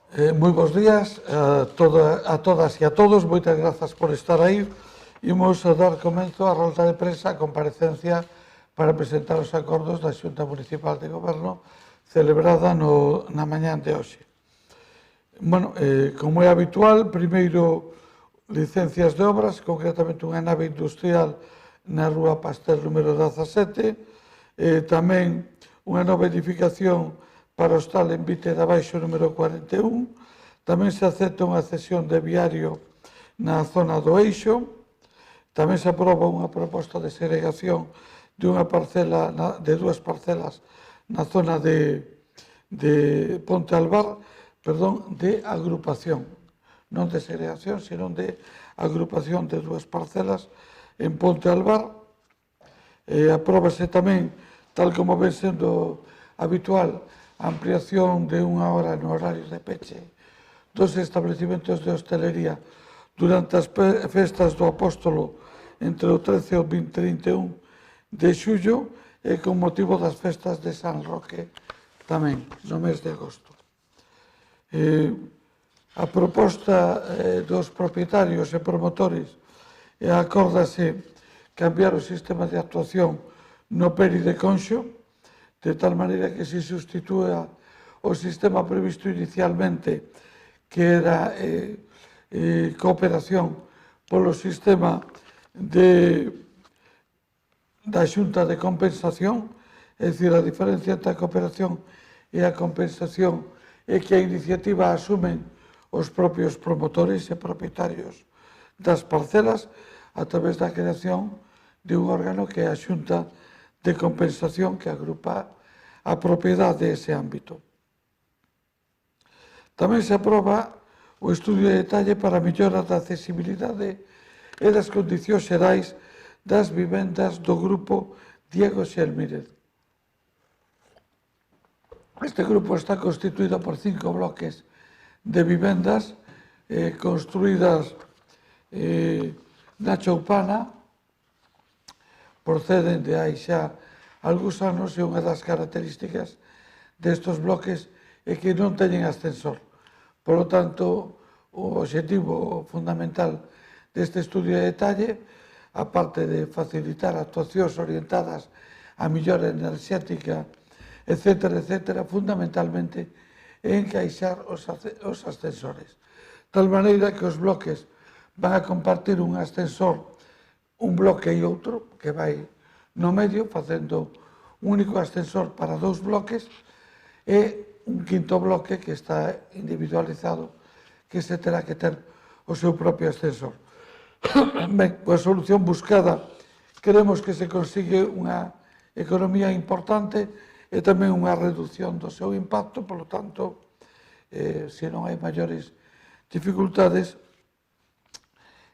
Moi bons días a todas e a todos, moitas grazas por estar aí. Imos a dar comenzo á rolda de prensa, a comparecencia para presentar os acordos da Xunta Municipal de Goberno celebrada na mañán de hoxe. Bueno, como é habitual, primeiro licencias de obras, concretamente unha nave industrial na Rúa Pastel número 17, tamén unha nova edificación para o hostal en Vite de Abaixo número 41, tamén se acepta unha cesión de viario na zona do Eixo, tamén se aproba unha proposta de segregación de dúas parcelas na zona de Ponte Albar, de agrupación, non de segregación, sino de agrupación de dúas parcelas en Ponte Albar. Apróbase tamén, tal como ven sendo habitual, a ampliación de unha hora no horario de peche dos establecimentos de hostelería durante as festas do Apóstolo entre o 13 e o 31 de xullo e con motivo das festas de San Roque tamén no mes de agosto. A proposta dos propietarios e promotores acórdase cambiar o sistema de actuación no Peri de Conxo, de tal maneira que se sustitúa o sistema previsto inicialmente, que era cooperación polo sistema da Xunta de Compensación, é dicir, a diferencia entre a cooperación e a compensación é que a iniciativa asumen os propios promotores e propietarios das parcelas a través da creación de un órgano que é a Xunta de Compensación que agrupa a propiedade dese ámbito. Tamén se aproba o estudio de detalle para a mellora da accesibilidade e das condicións xerais das vivendas do grupo Diego Xelmírez. Este grupo está constituído por 5 bloques de vivendas construídas na Choupana, proceden de hai xa algúns anos e unha das características destes bloques é que non teñen ascensor. Por lo tanto, o obxectivo fundamental deste estudio de detalle, aparte de facilitar actuacións orientadas á mellora enerxética, etc., fundamentalmente é encaixar os ascensores. Tal maneira que os bloques van a compartir un ascensor, un bloque e outro, que vai no medio, facendo un único ascensor para dous bloques, e un quinto bloque que está individualizado, que se terá que ter o seu propio ascensor. Ben, coa solución buscada, queremos que se consigue unha economía importante e tamén unha reducción do seu impacto, polo tanto, se non hai maiores dificultades,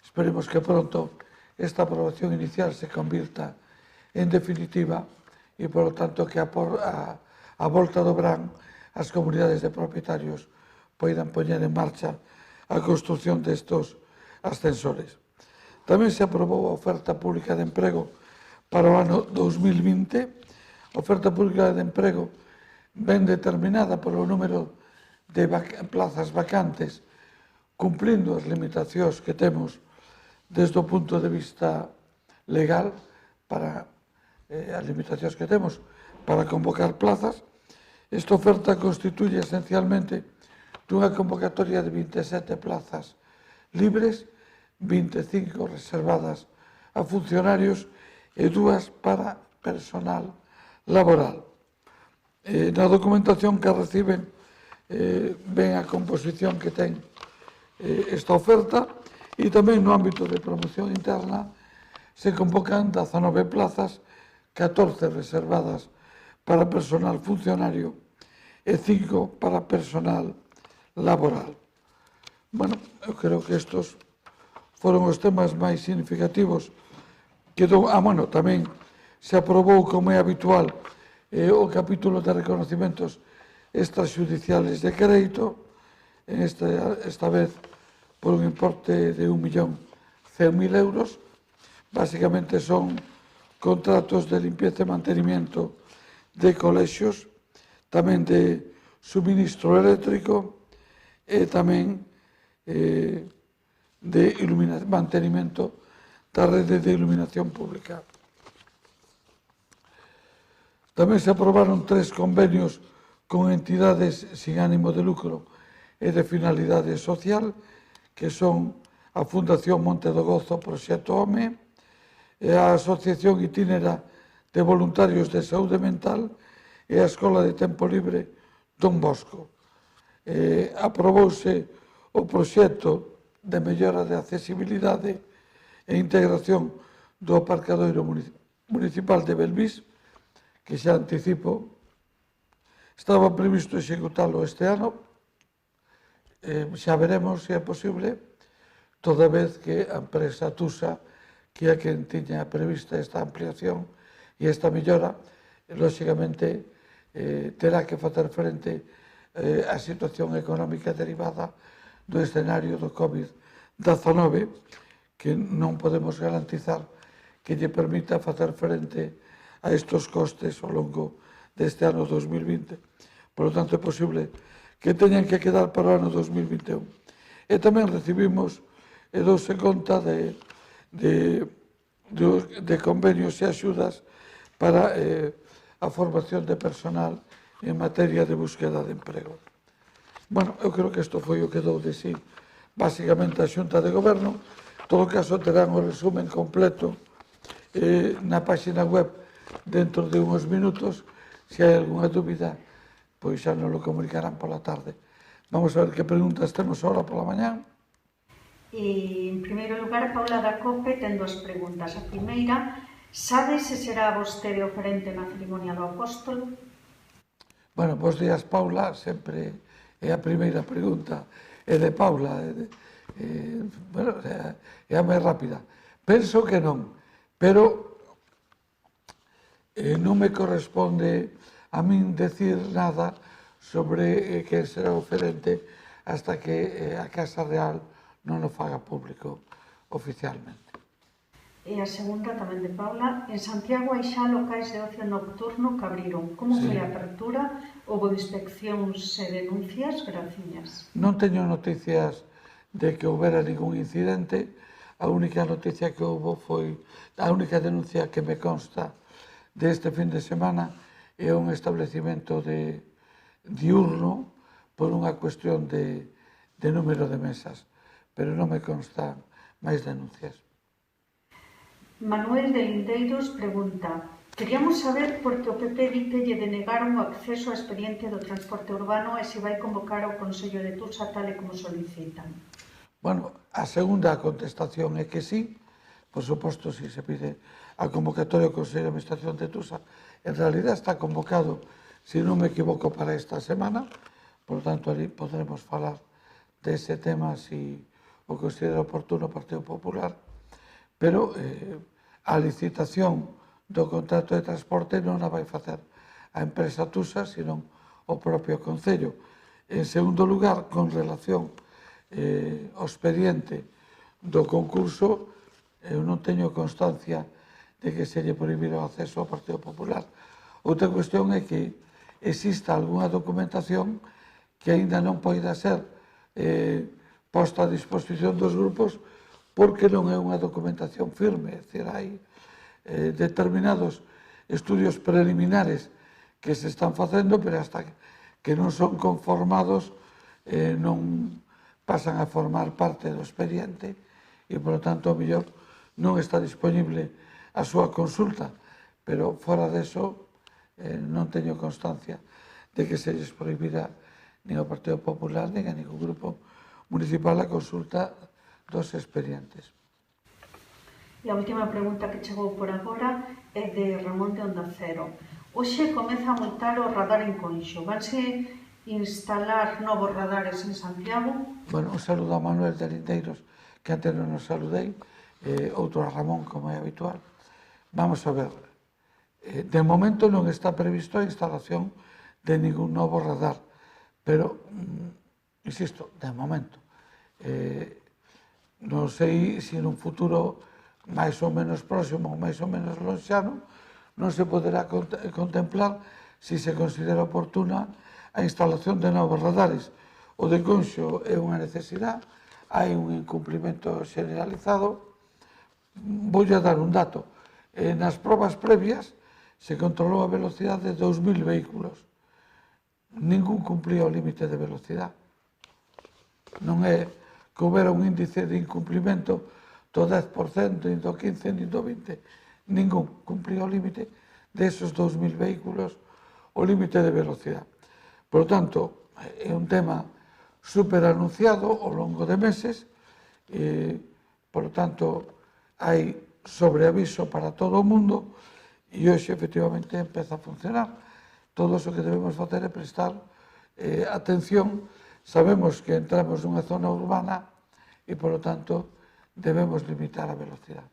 esperemos que pronto esta aprobación inicial se convirta en definitiva e, por lo tanto, que a volta do verán as comunidades de propietarios poidan poñer en marcha a construción destos ascensores. Tamén se aprobou a oferta pública de emprego para o ano 2020. A oferta pública de emprego ben determinada polo número de plazas vacantes, cumplindo as limitacións que temos desde o punto de vista legal para as limitacións que temos para convocar plazas. Esta oferta constituye esencialmente dunha convocatoria de 27 plazas libres, 25 reservadas a funcionarios e 2 para personal laboral. Na documentación que reciben ven a composición que ten esta oferta e tamén no ámbito de promoción interna se convocan 19 plazas, 14 reservadas para personal funcionario e 5 para personal laboral. Bueno, eu creo que estos foron os temas máis significativos que bueno, tamén se aprobou, como é habitual, o capítulo de reconocimientos extrajudiciales de crédito, esta vez por un importe de 1.100.000 euros. Básicamente son contratos de limpieza e mantenimiento de colexios, tamén de suministro eléctrico e tamén de mantenimento da rede de iluminación pública. Tamén se aprobaron 3 convenios con entidades sin ánimo de lucro e de finalidade social, que son a Fundación Monte do Gozo Proxecto Home e a Asociación Itinera de Voluntarios de Saúde Mental e a Escola de Tempo Libre Don Bosco. Aprobouse o proxecto de mellora de accesibilidade e integración do aparcadoiro municipal de Belvís, que xa anticipo, estaba previsto executalo este ano, xa veremos se é posible, toda vez que a empresa TUSA, que é quen tiña prevista esta ampliación e esta mellora, lóxicamente terá que facer frente á situación económica derivada do escenario do COVID-19, que non podemos garantizar que lle permita facer frente a estes costes ao longo deste ano 2020. Por lo tanto, é posible que teñan que quedar para o ano 2021. E tamén recibimos e douse conta de convenios e axudas para a formación de personal en materia de búsqueda de emprego. Bueno, eu creo que isto foi o que dou de sí basicamente a Xunta de Goberno. En todo caso, terán o resumen completo na página web dentro de uns minutos. Se hai algunha dúbida, pois xa nos lo comunicarán pola tarde. Vamos a ver que preguntas temos ahora pola mañá. En primeiro lugar, Paula da COPE ten 2 preguntas. A primeira, sabe se será vostede oferente na cerimonia do Apóstolo? Bueno, bons días, Paula. Sempre é a primeira pregunta. É de Paula. Bueno, é a máis rápida. Penso que non, pero non me corresponde a min decir nada sobre quen será oferente hasta que a Casa Real non o faga público oficialmente. E a segunda, tamén de Paula, en Santiago hai xa locais de ocio nocturno que abriron. Como foi a apertura? Houbo inspeccións e denuncias? Graciñas. Non teño noticias de que houbera ningún incidente. A única noticia que houbo foi, a única denuncia que me consta deste fin de semana é un establecimento diurno por unha cuestión de número de mesas, pero non me constan máis denuncias. Manuel de Lindeiros pregunta: queríamos saber por que o PP di que lle denegaron o acceso á experiencia do transporte urbano e se vai convocar ao Consello de Tusa tal e como solicitan. Bueno, a segunda contestación é que sí. Por suposto, si se pide a convocatoria ao Consello de Administración de Tusa, en realidad está convocado, se non me equivoco, para esta semana. Por lo tanto, ali podremos falar dese tema si o considera oportuno o Partido Popular. Pero a licitación do contrato de transporte non a vai facer a empresa TUSA, sino o propio Concello. En segundo lugar, con relación ao expediente do concurso, eu non teño constancia de que se lle prohibira o acceso ao Partido Popular. Outra cuestión é que exista algunha documentación que aínda non poida ser posta a disposición dos grupos porque non é unha documentación firme. É dicir, hai determinados estudios preliminares que se están facendo, pero hasta que non son conformados non pasan a formar parte do expediente e, por lo tanto, ao mellor non está disponible a súa consulta, pero fora deso non teño constancia de que se lles prohibira nin ao Partido Popular nin a ningún grupo municipal a consulta dos expedientes. E a última pregunta que chegou por agora é de Ramón de Onda Cero. Hoxe comeza a multar o radar en Conxo. Vanse instalar novos radares en Santiago? Bueno, un saludo a Manuel de Lindeiros, que antes non nos saludei, outro a Ramón, como é habitual. Vamos a ver, de momento non está previsto a instalación de ningún novo radar, pero, insisto, de momento. Non sei se nun futuro máis ou menos próximo ou máis ou menos lonxano non se poderá contemplar se se considera oportuna a instalación de novos radares. o de Conxo é unha necesidade, hai un incumplimento generalizado. Vou a dar un dato. Nas probas previas se controlou a velocidade de 2.000 vehículos. Ningún cumplía o límite de velocidade. Non é que houbera un índice de incumplimento do 10%, nin do 15%, nin do 20%. Ningún cumplía o límite desos 2.000 vehículos, o límite de velocidade. Por lo tanto, é un tema super anunciado ao longo de meses, e, por lo tanto, hai sobreaviso para todo o mundo, e hoxe, efectivamente, empeza a funcionar. Todo o que debemos facer é prestar atención. Sabemos que entramos nunha zona urbana e, por lo tanto, debemos limitar a velocidade.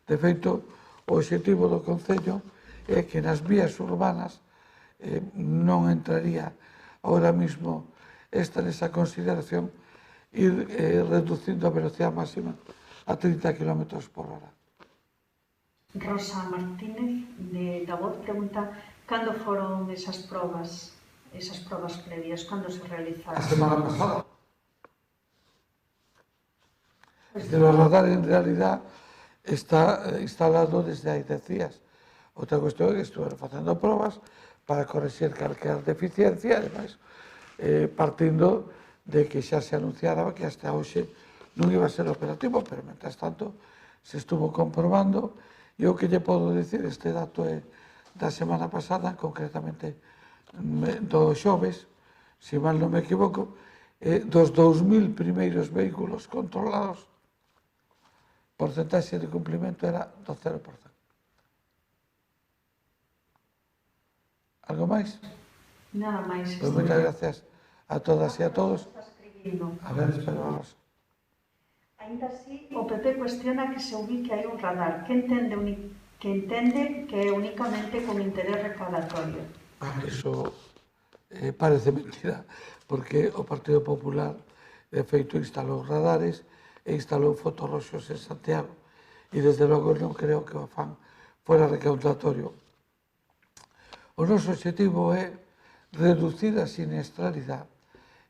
De feito, o obxectivo do Concello é que nas vías urbanas non entraría ahora mismo nesa consideración ir reducindo a velocidade máxima a 30 km por hora. Rosa Martínez, da Voz, pregunta cando foron esas probas previas, cando se realizaron? A semana pasada. O radar, en realidad, está instalado desde hai 10 días. Outra cuestión é que estuveron facendo probas para correxer calquera deficiencia, ademais, partindo de que xa se anunciara que hasta hoxe non iba a ser operativo, pero, mentras tanto, se estuvo comprobando, e o que lle podo dicir, este dato é da semana pasada, concretamente do xoves, se mal non me equivoco, dos 2.000 primeiros vehículos controlados, porcentaxe de cumplimento era do 0%. Algo máis? Nada máis. Pois moitas gracias a todas e a todos. A ver, esperamos. Ainda así, o PP cuestiona que se ubique aí un radar que entende que é únicamente con interés recaudatorio. Iso parece mentira, porque o Partido Popular, de feito, instalou radares e instalou fotorroxos en Santiago, e desde logo non creo que o afán fora recaudatorio. O noso objetivo é reducir a siniestralidade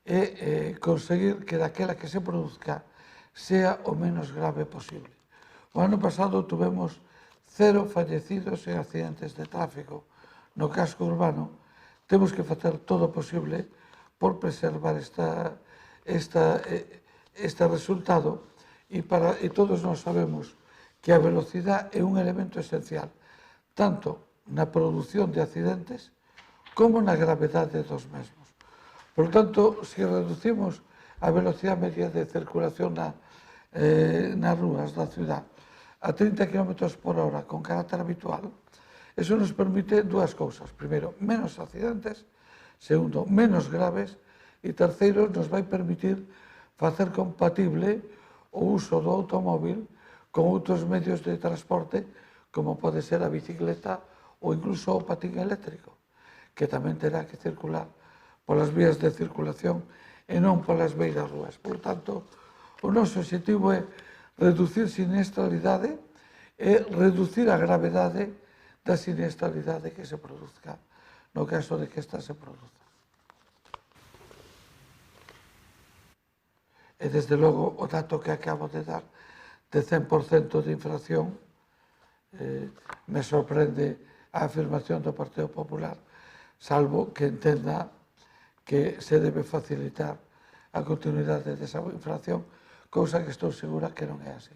e conseguir que daquela que se produzca sea o menos grave posible. O ano pasado tuvemos 0 fallecidos en accidentes de tráfico no casco urbano. Temos que facer todo o posible por preservar este resultado, e todos nós sabemos que a velocidade é un elemento esencial tanto na produción de accidentes como na gravedade dos mesmos. Por tanto, se reducimos a velocidade media de circulación nas rúas da cidade a 30 km por hora con carácter habitual, eso nos permite dúas cousas. Primeiro, menos accidentes. Segundo, menos graves. E terceiro, nos vai permitir facer compatible o uso do automóvil con outros medios de transporte, como pode ser a bicicleta ou incluso o patín eléctrico, que tamén terá que circular polas vías de circulación e non polas beiras rúas. Por tanto, o noso objetivo é reducir siniestralidade e reducir a gravedade da siniestralidade que se produzca no caso de que esta se produza. E, desde logo, o dato que acabo de dar de 100% de infracción, me sorprende a afirmación do Partido Popular, salvo que entenda que se debe facilitar a continuidade desa infracción, cousa que estou segura que non é así.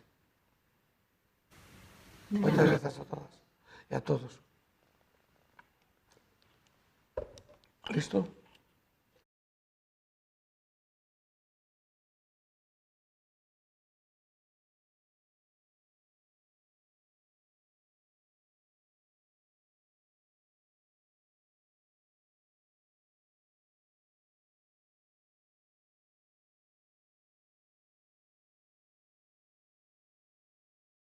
Moitas grazas a todas e a todos. Listo?